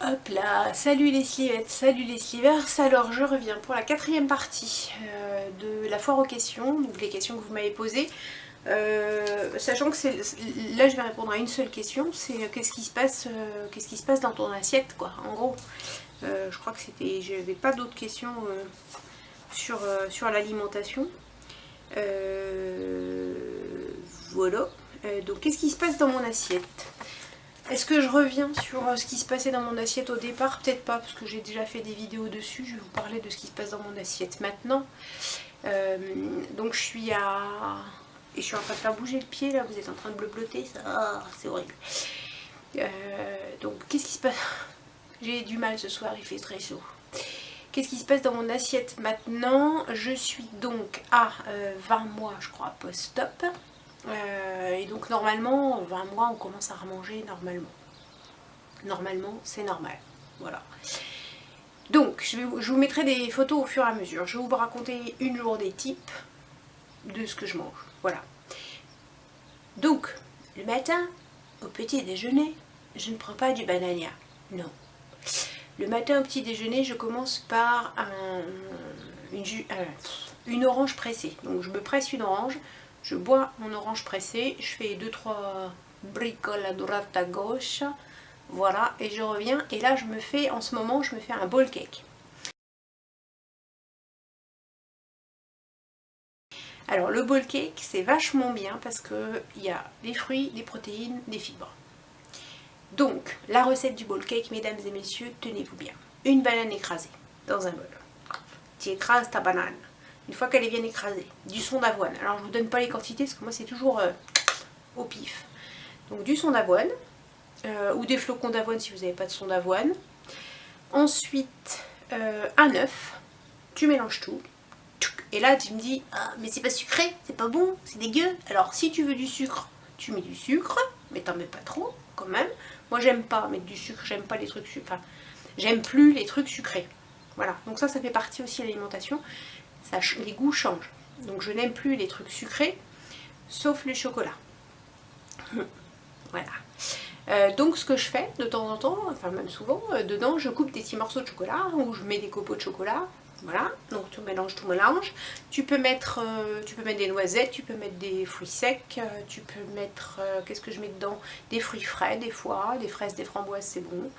Hop là, salut les slivettes, salut les slivers. Alors je reviens pour la quatrième partie de la foire aux questions, donc les questions que vous m'avez posées. Sachant que là je vais répondre à une seule question, c'est qu'est-ce qui se passe dans ton assiette quoi, en gros. Je crois que je n'avais pas d'autres questions sur l'alimentation. Voilà. Donc qu'est-ce qui se passe dans mon assiette? Est-ce que je reviens sur ce qui se passait dans mon assiette au départ? Peut-être pas, parce que j'ai déjà fait des vidéos dessus. Je vais vous parler de ce qui se passe dans mon assiette maintenant. Donc je suis à... Et je suis en train de faire bouger le pied, là. Vous êtes en train de bleu-bleuter, ça. Ah, c'est horrible. Donc qu'est-ce qui se passe? J'ai du mal ce soir, il fait très chaud. Qu'est-ce qui se passe dans mon assiette maintenant? Je suis donc à 20 mois, je crois, post-op. Et donc normalement, 20 mois, on commence à remanger normalement. Normalement, c'est normal. Voilà. Donc, je vous mettrai des photos au fur et à mesure. Je vais vous raconter une journée type de ce que je mange. Voilà. Donc, le matin, au petit déjeuner, je ne prends pas du banania. Non. Le matin au petit déjeuner, je commence par une orange pressée. Donc, je me presse une orange. Je bois mon orange pressée, je fais 2-3 bricoles à droite à gauche, voilà, et je reviens, et là en ce moment, je me fais un bowl cake. Alors le bowl cake, c'est vachement bien parce qu'il y a des fruits, des protéines, des fibres. Donc, la recette du bowl cake, mesdames et messieurs, tenez-vous bien. Une banane écrasée dans un bol. Tu écrases ta banane. Une fois qu'elle est bien écrasée, du son d'avoine. Alors je vous donne pas les quantités parce que moi c'est toujours au pif. Donc du son d'avoine, ou des flocons d'avoine si vous n'avez pas de son d'avoine. Ensuite, un œuf, tu mélanges tout. Et là tu me dis, ah, mais c'est pas sucré, c'est pas bon, c'est dégueu. Alors si tu veux du sucre, tu mets du sucre, mais t'en mets pas trop quand même. Moi j'aime pas mettre du sucre, j'aime pas les trucs sucrés. Enfin, j'aime plus les trucs sucrés. Voilà, donc ça fait partie aussi de l'alimentation. Les goûts changent. Donc je n'aime plus les trucs sucrés, sauf le chocolat. Voilà. Donc ce que je fais de temps en temps, enfin même souvent, dedans je coupe des petits morceaux de chocolat ou je mets des copeaux de chocolat. Voilà, donc tout mélange. Tu peux mettre des noisettes, tu peux mettre des fruits secs, tu peux mettre, qu'est-ce que je mets dedans? Des fruits frais des fois, des fraises, des framboises, c'est bon.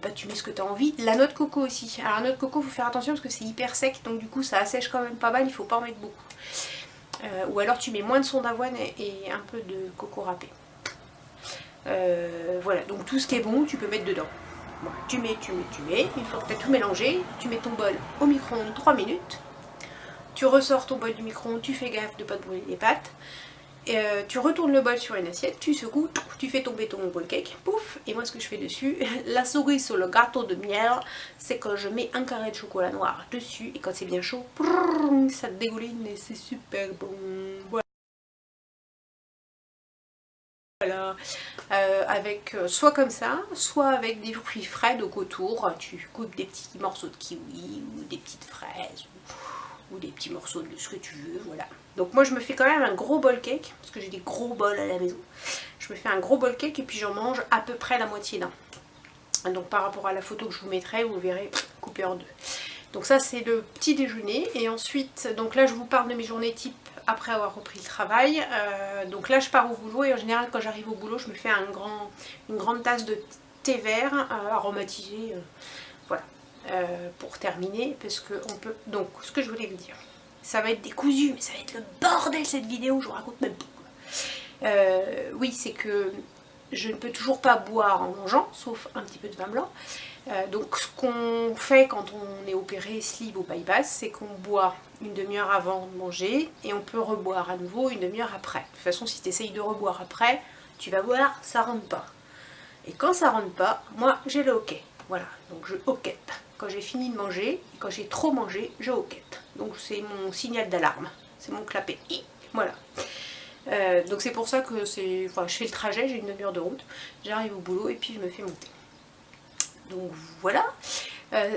Bah, tu mets ce que tu as envie. La noix de coco aussi. Alors la noix de coco, il faut faire attention parce que c'est hyper sec, donc du coup ça assèche quand même pas mal, il faut pas en mettre beaucoup. Ou alors tu mets moins de son d'avoine et un peu de coco râpé. Voilà, donc tout ce qui est bon, tu peux mettre dedans. Bon, tu mets. Une fois que tu as tout mélangé, tu mets ton bol au micro-ondes 3 minutes. Tu ressors ton bol du micro-ondes, tu fais gaffe de ne pas te brûler les pattes. Tu retournes le bol sur une assiette, tu secoues, tu fais tomber ton bowl cake, pouf. Et moi ce que je fais dessus, la cerise sur le gâteau de miel, c'est que je mets un carré de chocolat noir dessus. Et quand c'est bien chaud, ça dégouline et c'est super bon. Voilà. Avec soit comme ça, soit avec des fruits frais, donc autour tu coupes des petits morceaux de kiwi ou des petites fraises ou des petits morceaux de ce que tu veux, voilà. Donc moi je me fais quand même un gros bowl cake, parce que j'ai des gros bols à la maison. Je me fais un gros bowl cake et puis j'en mange à peu près la moitié d'un. Donc par rapport à la photo que je vous mettrai, vous verrez coupé en deux. Donc ça c'est le petit déjeuner. Et ensuite, donc là je vous parle de mes journées type après avoir repris le travail. Donc là je pars au boulot et en général quand j'arrive au boulot je me fais une grande tasse de thé vert aromatisé. Voilà. Pour terminer, parce que on peut... Donc ce que je voulais vous dire, ça va être décousu, mais ça va être le bordel cette vidéo, je vous raconte même pas. Oui, c'est que je ne peux toujours pas boire en mangeant, sauf un petit peu de vin blanc. Donc ce qu'on fait quand on est opéré sleeve ou bypass, c'est qu'on boit une demi-heure avant de manger et on peut reboire à nouveau une demi-heure après. De toute façon, si tu essayes de reboire après, tu vas voir, ça rentre pas. Et quand ça rentre pas, moi j'ai le hoquet. Voilà, donc je hoquette. Quand j'ai fini de manger, et quand j'ai trop mangé, je hoquette. Donc c'est mon signal d'alarme, c'est mon clapet. Voilà. Donc c'est pour ça que je fais le trajet, j'ai une demi-heure de route, j'arrive au boulot et puis je me fais monter. Donc voilà.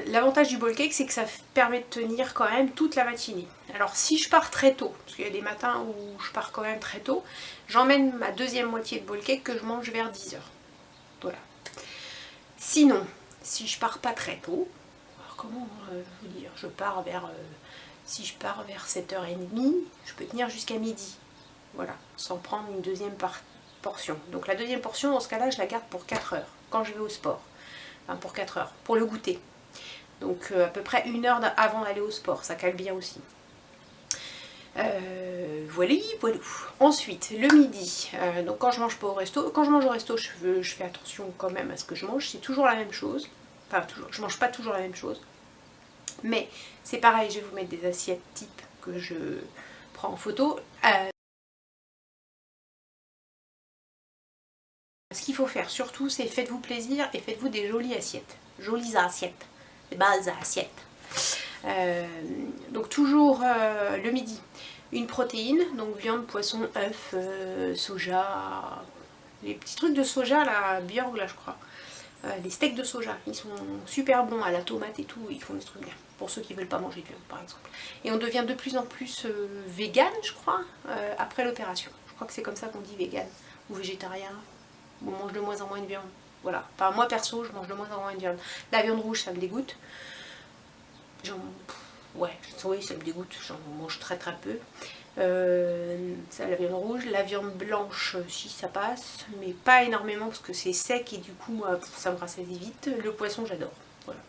L'avantage du bowl cake, c'est que ça permet de tenir quand même toute la matinée. Alors si je pars très tôt, parce qu'il y a des matins où je pars quand même très tôt, j'emmène ma deuxième moitié de bowl cake que je mange vers 10h. Voilà. Sinon, si je pars pas très tôt, alors comment vous dire, je pars vers, si je pars vers 7h30, je peux tenir jusqu'à midi, voilà, sans prendre une deuxième portion. Donc la deuxième portion, dans ce cas-là, je la garde pour 4 heures, quand je vais au sport, enfin pour 4 heures, pour le goûter. Donc à peu près 1 heure avant d'aller au sport, ça cale bien aussi. Voilà. Ensuite, le midi, donc quand je mange pas au resto, quand je mange au resto, je fais attention quand même à ce que je mange, c'est toujours la même chose. Enfin, toujours, je mange pas toujours la même chose. Mais c'est pareil, je vais vous mettre des assiettes type que je prends en photo. Ce qu'il faut faire surtout, c'est faites-vous plaisir et faites-vous des jolies assiettes. Jolies assiettes. Des belles assiettes. Donc toujours le midi, une protéine, donc viande, poisson, œuf, soja, les petits trucs de soja, la Björg là je crois, les steaks de soja, ils sont super bons à la tomate et tout, ils font des trucs bien, pour ceux qui veulent pas manger de viande par exemple. Et on devient de plus en plus vegan je crois, après l'opération, je crois que c'est comme ça qu'on dit vegan, ou végétarien, on mange de moins en moins de viande, voilà. Enfin moi perso je mange de moins en moins de viande, la viande rouge ça me dégoûte. Ouais, oui, ça me dégoûte, j'en mange très très peu. Ça, la viande rouge, la viande blanche, si ça passe, mais pas énormément parce que c'est sec et du coup ça me rassasie vite. Le poisson, j'adore. Voilà.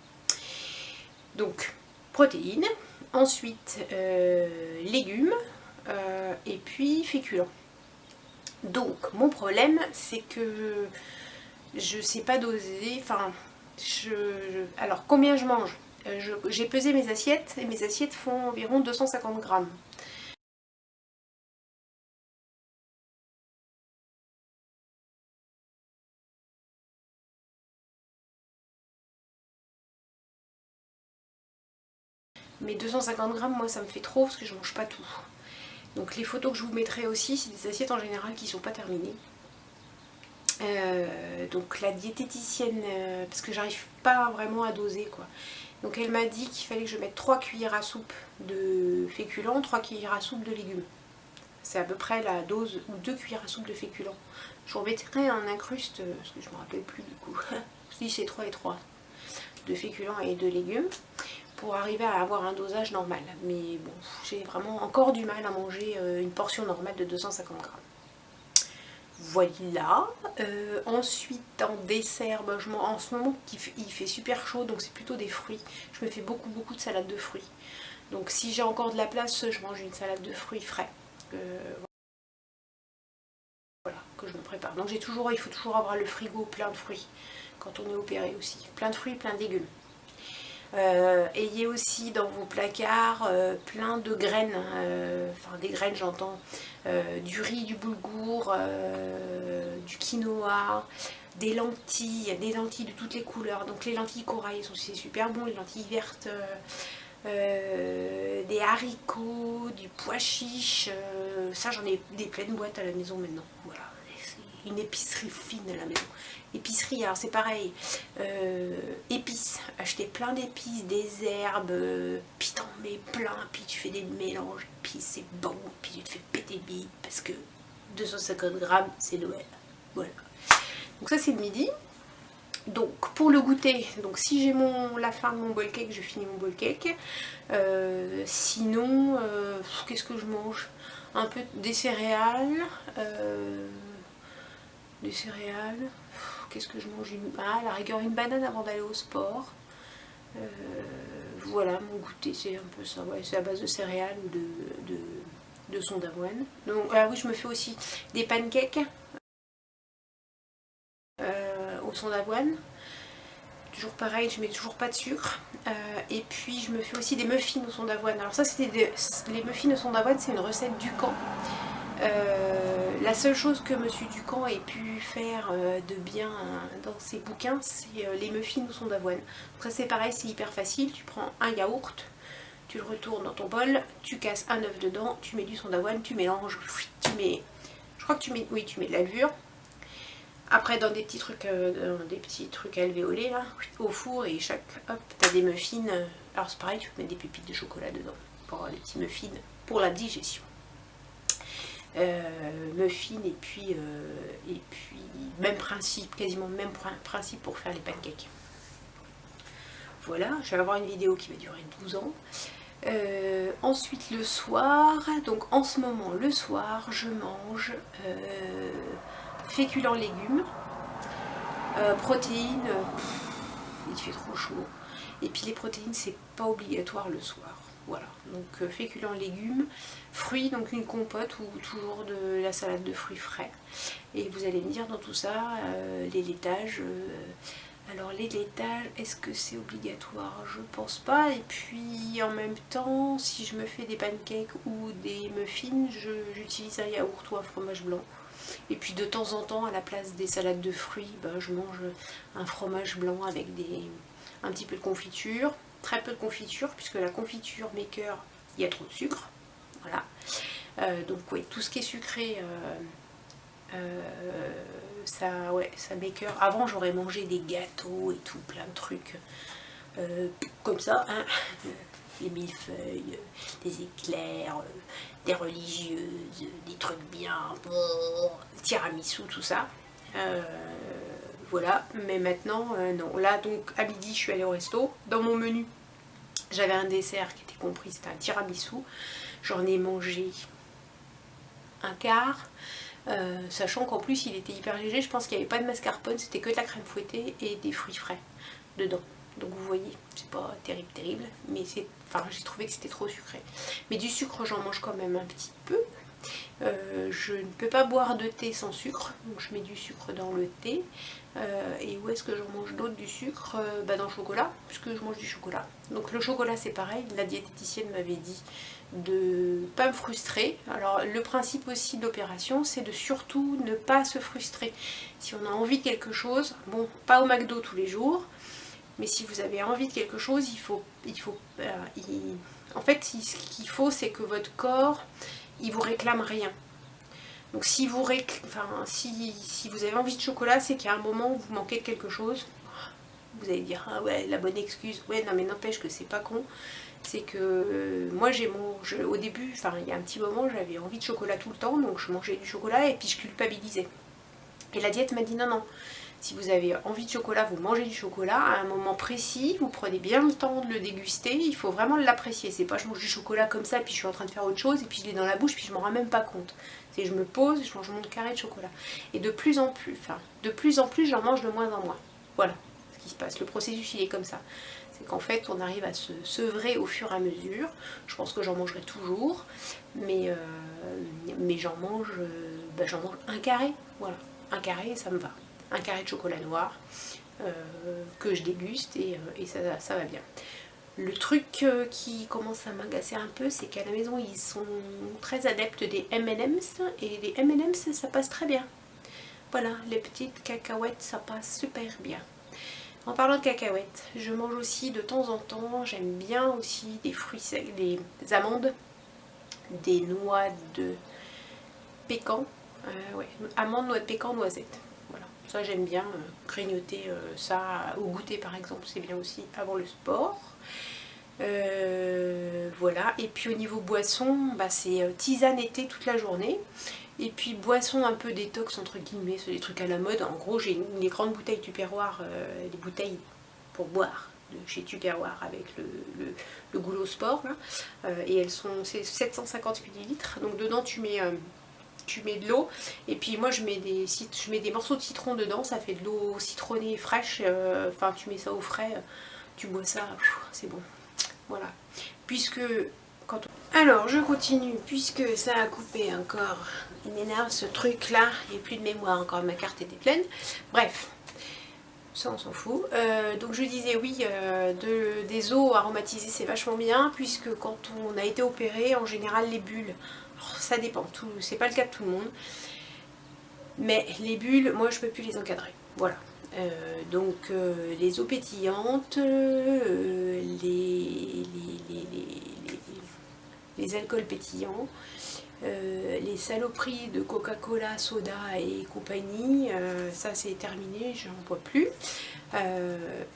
Donc, protéines, ensuite légumes et puis féculents. Donc, mon problème, c'est que je sais pas doser, enfin, alors combien je mange? J'ai pesé mes assiettes et mes assiettes font environ 250 grammes. Mais 250 grammes, moi ça me fait trop parce que je mange pas tout. Donc les photos que je vous mettrai aussi, c'est des assiettes en général qui sont pas terminées. Donc la diététicienne, parce que j'arrive pas vraiment à doser quoi. Donc elle m'a dit qu'il fallait que je mette 3 cuillères à soupe de féculents, 3 cuillères à soupe de légumes. C'est à peu près la dose, ou 2 cuillères à soupe de féculents. Je vous remettrai un incruste, parce que je me rappelle plus du coup. Si c'est 3 et 3 de féculents et de légumes, pour arriver à avoir un dosage normal. Mais bon, j'ai vraiment encore du mal à manger une portion normale de 250 grammes. Voilà. Ensuite, en dessert, en ce moment il fait super chaud, donc c'est plutôt des fruits. Je me fais beaucoup de salade de fruits. Donc si j'ai encore de la place, je mange une salade de fruits frais. Voilà, que je me prépare. Donc il faut toujours avoir le frigo plein de fruits quand on est opéré aussi. Plein de fruits, plein de légumes. Ayez aussi dans vos placards plein de graines, enfin des graines j'entends, du riz, du boulgour, du quinoa, des lentilles de toutes les couleurs. Donc les lentilles corail sont aussi super bon, les lentilles vertes, des haricots, du pois chiche, ça j'en ai des pleines boîtes à la maison maintenant, voilà. Une épicerie fine à la maison. Épicerie, alors c'est pareil, épices, acheter plein d'épices, des herbes, puis t'en mets plein, puis tu fais des mélanges, puis c'est bon, puis tu te fais péter bille, parce que 250 grammes c'est Noël, voilà. Donc ça c'est le midi. Donc pour le goûter, donc si j'ai la fin de mon bowl cake, je finis mon bowl cake. Sinon, qu'est-ce que je mange? Un peu des céréales. Qu'est-ce que je mange? À la rigueur une banane avant d'aller au sport. Voilà, mon goûter c'est un peu ça, ouais, c'est à base de céréales ou de son d'avoine. Donc oui, je me fais aussi des pancakes au son d'avoine. Toujours pareil, je mets toujours pas de sucre. Et puis je me fais aussi des muffins au son d'avoine. Alors ça, les muffins au son d'avoine, c'est une recette Ducamp. La seule chose que Monsieur Ducamp ait pu faire de bien dans ses bouquins, c'est les muffins au son d'avoine. Donc ça c'est pareil, c'est hyper facile. Tu prends un yaourt, tu le retournes dans ton bol, tu casses un œuf dedans, tu mets du son d'avoine, tu mélanges, je crois que tu mets de la levure. Après dans des petits trucs alvéolés là, au four, et hop, t'as des muffins. Alors c'est pareil, tu peux mettre des pépites de chocolat dedans pour avoir des petits muffins pour la digestion. muffins et puis même principe, quasiment même principe pour faire les pancakes. Voilà, je vais avoir une vidéo qui va durer 12 ans. Ensuite le soir, donc en ce moment le soir je mange féculents légumes, protéines, il fait trop chaud, et puis les protéines c'est pas obligatoire le soir. Voilà, donc féculents légumes, fruits, donc une compote ou toujours de la salade de fruits frais. Et vous allez me dire dans tout ça, les laitages, alors les laitages, est-ce que c'est obligatoire? Je pense pas. Et puis en même temps, si je me fais des pancakes ou des muffins, j'utilise un yaourt ou un fromage blanc. Et puis de temps en temps, à la place des salades de fruits, je mange un fromage blanc avec un petit peu de confiture. Très peu de confiture, puisque la confiture maker, il y a trop de sucre. Voilà. Donc oui, tout ce qui est sucré, ça maker. Avant, j'aurais mangé des gâteaux et tout, plein de trucs comme ça, hein. Les millefeuilles, des éclairs, des religieuses, des trucs bien, tiramisu, tout ça. Voilà, mais maintenant, non. Là, donc, à midi, je suis allée au resto. Dans mon menu, j'avais un dessert qui était compris, c'était un tiramisu. J'en ai mangé un quart, sachant qu'en plus, il était hyper léger. Je pense qu'il n'y avait pas de mascarpone, c'était que de la crème fouettée et des fruits frais dedans. Donc vous voyez, c'est pas terrible, mais j'ai trouvé que c'était trop sucré. Mais du sucre, j'en mange quand même un petit peu. Je ne peux pas boire de thé sans sucre, donc je mets du sucre dans le thé. Et où est-ce que j'en mange d'autre du sucre? Dans le chocolat, puisque je mange du chocolat. Donc le chocolat c'est pareil, la diététicienne m'avait dit de pas me frustrer. Alors le principe aussi de l'opération, c'est de surtout ne pas se frustrer. Si on a envie de quelque chose, bon, pas au McDo tous les jours, mais si vous avez envie de quelque chose, en fait, ce qu'il faut, c'est que votre corps, il vous réclame rien. Donc si vous avez envie de chocolat, c'est qu'il y a un moment où vous manquez de quelque chose. Vous allez dire, ah ouais, la bonne excuse. Ouais, non mais n'empêche que c'est pas con. C'est que moi au début, il y a un petit moment, j'avais envie de chocolat tout le temps, donc je mangeais du chocolat et puis je culpabilisais. Et la diète m'a dit non. Si vous avez envie de chocolat, vous mangez du chocolat à un moment précis, vous prenez bien le temps de le déguster, il faut vraiment l'apprécier. C'est pas je mange du chocolat comme ça, puis je suis en train de faire autre chose, et puis je l'ai dans la bouche, puis je m'en rends même pas compte. C'est je me pose, je mange mon carré de chocolat. Et de plus en plus, j'en mange de moins en moins. Voilà ce qui se passe. Le processus, il est comme ça. C'est qu'en fait, on arrive à se sevrer au fur et à mesure. Je pense que j'en mangerai toujours, mais j'en mange un carré. Voilà, un carré, ça me va. Un carré de chocolat noir que je déguste et ça va bien. Le truc qui commence à m'agacer un peu, c'est qu'à la maison ils sont très adeptes des M&M's et les M&M's ça passe très bien. Voilà, les petites cacahuètes ça passe super bien. En parlant de cacahuètes, je mange aussi de temps en temps, j'aime bien aussi des fruits secs, des amandes, des noix de pécan, amandes, noix de pécan, noisettes. Ça j'aime bien grignoter ça au goûter par exemple, c'est bien aussi avant le sport. Voilà, et puis au niveau boisson, c'est tisane été toute la journée. Et puis boisson un peu détox entre guillemets, c'est des trucs à la mode. En gros j'ai des grandes bouteilles Tupperware, des bouteilles pour boire de chez Tupperware avec le goulot sport là. Et elles sont, c'est 750 ml, donc dedans tu mets de l'eau et puis moi je mets des morceaux de citron dedans, ça fait de l'eau citronnée fraîche, tu mets ça au frais, tu bois ça, c'est bon. Voilà, alors je continue, puisque ça a coupé encore, il m'énerve ce truc là, il n'y a plus de mémoire encore, ma carte était pleine, bref, ça on s'en fout. Donc je disais oui, des eaux aromatisées c'est vachement bien, puisque quand on a été opéré, en général les bulles, ça dépend, c'est pas le cas de tout le monde, mais les bulles, moi je peux plus les encadrer, voilà. Donc les eaux pétillantes, les alcools pétillants, les saloperies de Coca-Cola, soda et compagnie, ça c'est terminé, j'en bois plus.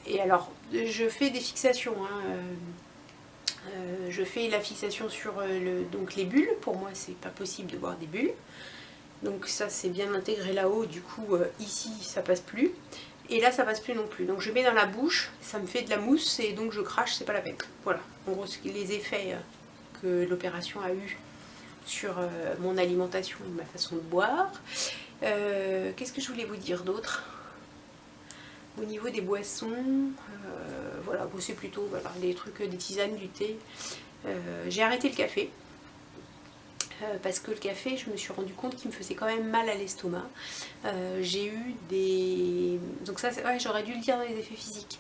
Et alors je fais des fixations, hein, Je fais la fixation sur donc les bulles. Pour moi, c'est pas possible de voir des bulles. Donc ça, c'est bien intégré là-haut. Du coup, ici, ça passe plus. Et là, ça passe plus non plus. Donc je mets dans la bouche, ça me fait de la mousse et donc je crache, c'est pas la peine. Voilà, en gros, les effets que l'opération a eu sur mon alimentation et ma façon de boire. Qu'est-ce que je voulais vous dire d'autre? Au niveau des boissons, voilà, c'est plutôt voilà, des trucs, des tisanes, du thé. J'ai arrêté le café. Parce que le café, je me suis rendu compte qu'il me faisait quand même mal à l'estomac. J'ai eu des... Donc ça, ouais, j'aurais dû le dire dans les effets physiques.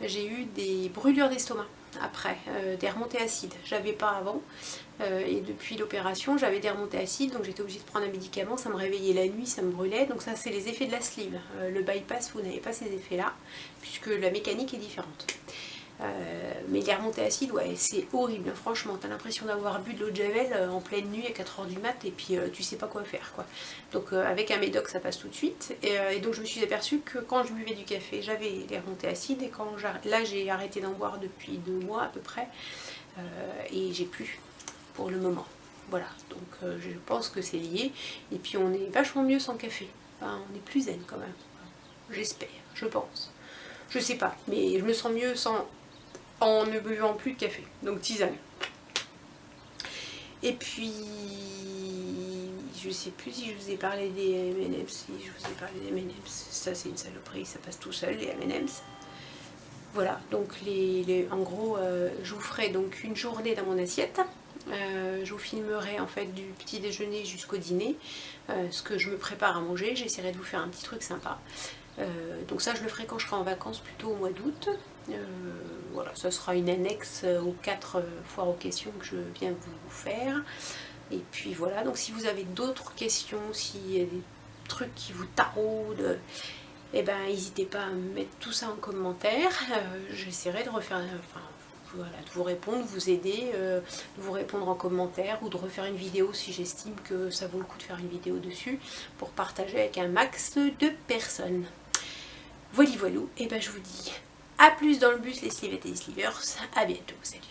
J'ai eu des brûlures d'estomac après, des remontées acides. J'avais pas avant. Et depuis l'opération, j'avais des remontées acides, donc j'étais obligée de prendre un médicament. Ça me réveillait la nuit, ça me brûlait. Donc ça, c'est les effets de la sleeve. Le bypass, vous n'avez pas ces effets-là, puisque la mécanique est différente. Mais les remontées acides, ouais, c'est horrible, franchement. T'as l'impression d'avoir bu de l'eau de javel en pleine nuit à 4h du mat et puis tu sais pas quoi faire, quoi. Donc avec un médoc, ça passe tout de suite. Et donc je me suis aperçue que quand je buvais du café, j'avais les remontées acides. Et quand là, j'ai arrêté d'en boire depuis 2 mois à peu près. Et j'ai plus pour le moment. Voilà, donc je pense que c'est lié. Et puis on est vachement mieux sans café. Enfin, on est plus zen quand même. J'espère, je pense. Je sais pas, mais je me sens mieux en ne buvant plus de café. Donc tisane. Et puis, je sais plus si je vous ai parlé des M&M's. Si je vous ai parlé des M&M's, ça c'est une saloperie, ça passe tout seul les M&M's. Voilà, donc en gros, je vous ferai donc une journée dans mon assiette. Je vous filmerai en fait du petit déjeuner jusqu'au dîner, ce que je me prépare à manger. J'essaierai de vous faire un petit truc sympa. Donc ça, je le ferai quand je serai en vacances, plutôt au mois d'août. Voilà, ça sera une annexe aux 4 foires aux questions que je viens de vous faire. Et puis voilà, donc si vous avez d'autres questions, s'il y a des trucs qui vous taraudent, eh ben n'hésitez pas à me mettre tout ça en commentaire. J'essaierai de refaire, voilà, de vous répondre, de vous aider, de vous répondre en commentaire ou de refaire une vidéo si j'estime que ça vaut le coup de faire une vidéo dessus pour partager avec un max de personnes. Voilà, voilou, et ben je vous dis à plus dans le bus les slivettes et les slivers, à bientôt, salut.